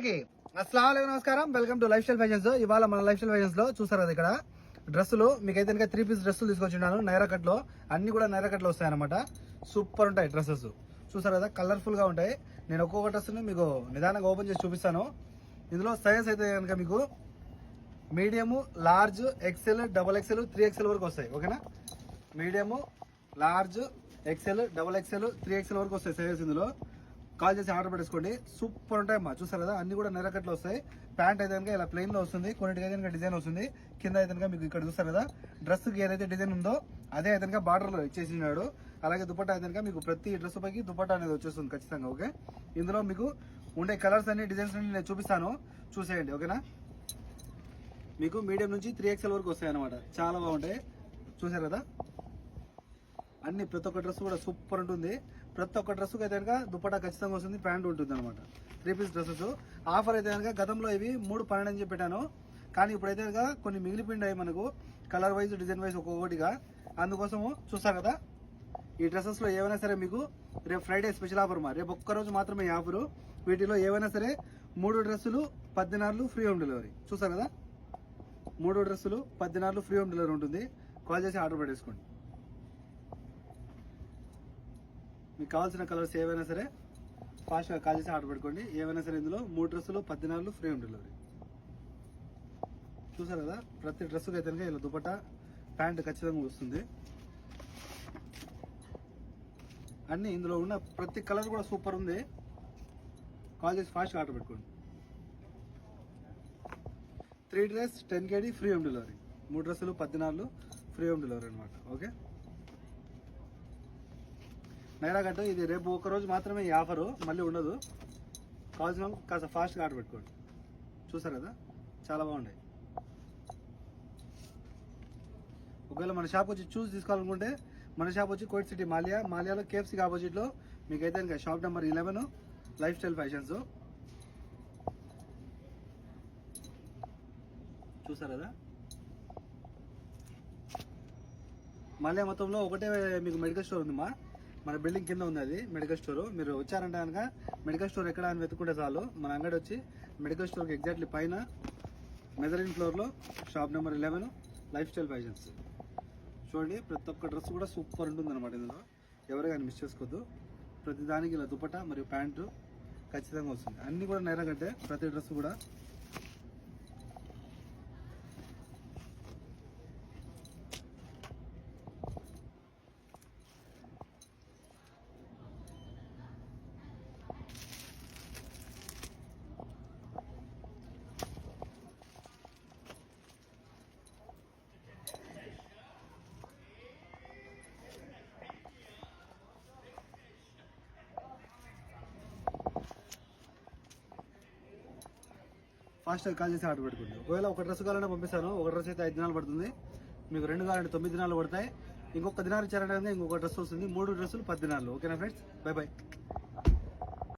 అందరికి అస్సలాము అలైకుం, నమస్కారం. Welcome to life style fashions. ఇవాళ మన లైఫ్ స్టైల్ ఫ్యాషన్స్ లో చూసారు కదా, ఇక్కడ డ్రెస్సులు మీకైతే ఇంకా 3 పీస్ డ్రెస్సులు తీసుకొచ్చిన్నాను. నైరా కట్ లో అన్ని కూడా నైరా కట్ లో వస్తాయి అనమాట. సూపర్ ఉంటాయి డ్రెస్సెస్. చూసారు కదా, కలర్ఫుల్ గా ఉంటాయి. నేను ఒక్కొక్క డ్రెస్ ని మీకు నిదానంగా ఓపెన్ చేసి చూపిస్తాను. ఇందులో సైజ్ అయితే కనుక మీకు medium, large, XL, double XL, 3XL వరకు వస్తాయి. ఓకేనా, medium, large, XL, double XL, 3XL వరకు వస్తాయి సైజెస్. ఇందులో కాల్ చేసి ఆర్డర్ పెట్టేసుకోండి. సూపర్ ఉంటాయి అమ్మా. చూసారు కదా, అన్ని కూడా నెరకట్లో వస్తాయి. ప్యాంట్ అయితే కనుక ఇలా ప్లెయిన్ లో వస్తుంది, కొన్నిటికి అయితే డిజైన్ వస్తుంది. కింద అయితే కనుక మీకు ఇక్కడ చూస్తారు కదా, డ్రెస్ కి ఏదైతే డిజైన్ ఉందో అదే అయితే కనుక బార్డర్ లో ఇచ్చేసినాడు. అలాగే దుపట్టా అయితే కనుక మీకు ప్రతి డ్రెస్ పైకి దుపట్టా అనేది వచ్చేస్తుంది ఖచ్చితంగా. ఓకే, ఇందులో మీకు ఉండే కలర్స్ అన్ని డిజైన్స్ అన్ని నేను చూపిస్తాను, చూసేయండి. ఓకేనా, మీకు మీడియం నుంచి 3XL వరకు వస్తాయి అనమాట. చాలా బాగుంటాయి. చూసారు కదా, అన్ని ప్రతి ఒక్క డ్రెస్ కూడా సూపర్ ఉంటుంది. ప్రతి ఒక్క డ్రెస్ అయితే కనుక దుపట్టా ఖచ్చితంగా వస్తుంది, ప్యాంట్ ఉంటుంది అనమాట. 3 పీస్ డ్రెస్సెస్ ఆఫర్ అయితే కనుక గతంలో ఇవి 312 అని చెప్పి పెట్టాను. కానీ ఇప్పుడైతే కనుక కొన్ని మిగిలిపోయినాయి మనకు, కలర్ వైజ్, డిజైన్ వైజ్ ఒక్కొక్కటిగా. అందుకోసము చూస్తారు కదా, ఈ డ్రెస్సెస్ లో ఏవైనా సరే మీకు రేపు ఫ్రైడే స్పెషల్ ఆఫర్ మా, రేపు ఒక్కరోజు మాత్రమే ఈ ఆఫరు. వీటిలో ఏవైనా సరే 3 డ్రెస్సులు 10 దినార్లు ఫ్రీ హోమ్ డెలివరీ. చూసారు కదా, 3 డ్రెస్సులు 10 దినార్లు ఫ్రీ హోమ్ డెలివరీ ఉంటుంది. కాల్ చేసి ఆర్డర్ పెట్టేసుకోండి. మీకు కావాల్సిన కలర్స్ ఏవైనా సరే ఫాస్ట్గా కాల్ చేసి ఆర్డర్ పెట్టుకోండి. ఏవైనా సరే ఇందులో 3 డ్రెస్సులు 10 దినార్లు ఫ్రీ హోమ్ డెలివరీ. చూసారు కదా, ప్రతి డ్రెస్సుకి అయితే ఇలా దుపట్టా, ప్యాంట్ ఖచ్చితంగా వస్తుంది. అన్ని ఇందులో ఉన్న ప్రతి కలర్ కూడా సూపర్ ఉంది. కాల్ చేసి ఫాస్ట్గా ఆర్డర్ పెట్టుకోండి. 3 dress 10 KD free home delivery. 3 డ్రెస్సులు 10 దినార్లు ఫ్రీ హోమ్ డెలివరీ అనమాట. ఓకే, నైరా కట్ ఇది రేపు ఒక రోజు మాత్రమే ఈ ఆఫరు, మళ్ళీ ఉండదు. కావాల్సిన కాస్త ఫాస్ట్గా ఆర్డర్ పెట్టుకోండి. చూసారు కదా, చాలా బాగున్నాయి. ఒకవేళ మన షాప్ వచ్చి చూసి తీసుకోవాలనుకుంటే మన షాప్ వచ్చి కోయిట్ సిటీ మాలియాలో KFC ఆపోజిట్ లో మీకైతే ఇంకా shop number 11 life style fashions. చూసారు కదా, మాలియా మొత్తంలో ఒకటే మీకు మెడికల్ స్టోర్ ఉంది మన బిల్డింగ్ కింద ఉంది అది మెడికల్ స్టోర్. మీరు వచ్చారంటే కనుక మెడికల్ స్టోర్ ఎక్కడ అని వెతుకుంటే చాలు, మన అంగడి వచ్చి మెడికల్ స్టోర్కి ఎగ్జాక్ట్లీ పైన మెజరిన్ ఫ్లోర్లో shop number 11 life style fashions. చూడండి, ప్రతి ఒక్క డ్రెస్ కూడా సూపర్ ఉంటుంది అనమాట. ఇందులో ఎవరు కానీ మిస్ చేసుకోవద్దు. ప్రతి దానికి ఇలా దుపట్టా మరియు ప్యాంటు ఖచ్చితంగా వస్తుంది. అన్ని కూడా నైరా కట్టే, ప్రతి డ్రెస్ కూడా. ఫాస్ట్గా కాల్ చేసి ఆర్డర్ పెట్టుకోండి. ఒకవేళ ఒక డ్రెస్ కావాలంటే పంపిస్తాను. ఒక డ్రెస్ అయితే 5 దినాలు పడుతుంది. మీకు 2 కావాలంటే 9 దినాలు పడతాయి. ఇంకొక దినాలు ఇచ్చారంటే ఇంకొక డ్రెస్ వస్తుంది. 3 డ్రెస్సులు 10 దినాలు. ఓకేనా ఫ్రెండ్స్, బై బై.